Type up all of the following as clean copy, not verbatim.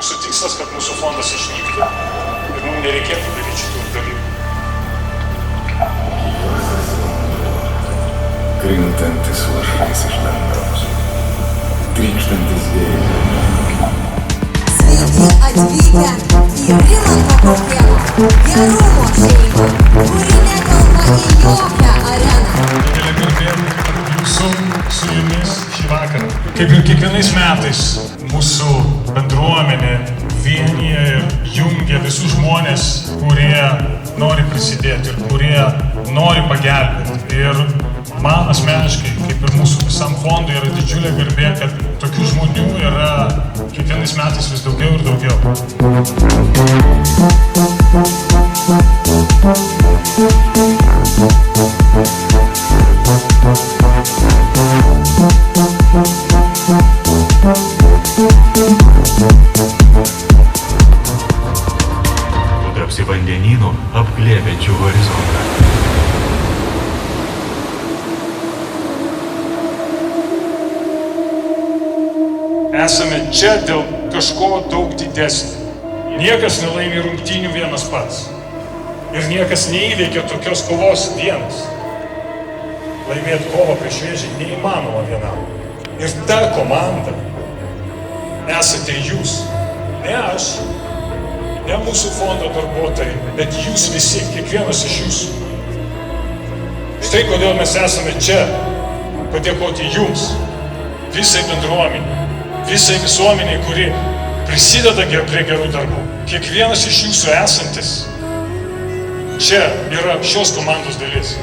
Mūsų tikslas, kad mūsų fondas išnyktų ir mums nereikėtų daryti šitų dalykų. Krintantis lašais iš dangaus, trykštantis vėjas. Sveiki atvykę į Rimanto Kaukėno gerumo šeimą, kuri netelpa į jokią areną. Didelė garbė jūsų su jumis šį vakarą. Kaip ir kiekvienais metais, mūsų bendruomenė vienyje ir jungia visus žmonės, kurie nori prisidėti ir kurie nori pagelbėti. Ir man asmeniškai, kaip ir mūsų visam fondui, yra didžiulė garbė, kad tokių žmonių yra kiekvienais metais vis daugiau ir daugiau. Apsi vandenynų apglėbiančių horizontą. Esame čia dėl kažko daug didesnio. Niekas nelaimi rungtynių vienas pats. Ir niekas neįveikia tokios kovos vienas. Laimėti kovą prieš Vėžį neįmanoma vienam. Ir ta komanda esate jūs, ne aš, ne mūsų fondo darbuotojai, bet jūs visi, kiekvienas iš jūsų. Štai kodėl mes esame čia, padėkoti jums, visai bendruomeniai, visai visuomeniai, kuri prisideda prie gerų darbų. Kiekvienas iš jūsų esantis čia yra šios komandos dalis.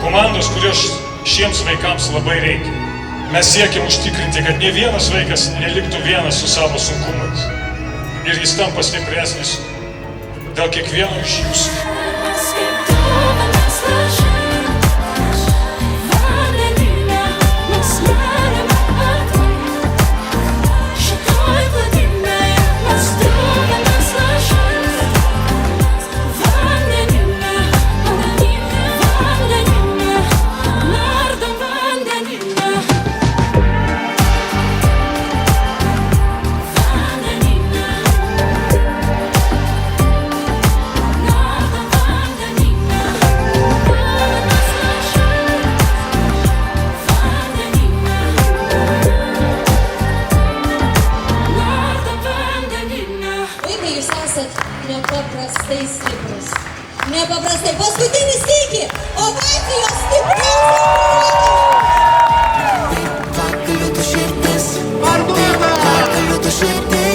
Komandos, kurios šiems vaikams labai reikia. Mes siekiam užtikrinti, kad ne vienas vaikas neliktų vienas su savo sunkumais. Ir jis tampa stipresnis dėl kiekvieno iš jūsų. Nepaprastai stiprus. Nepaprastai. Paskutinis sykį. Ovacijos stipriausias. Parduota!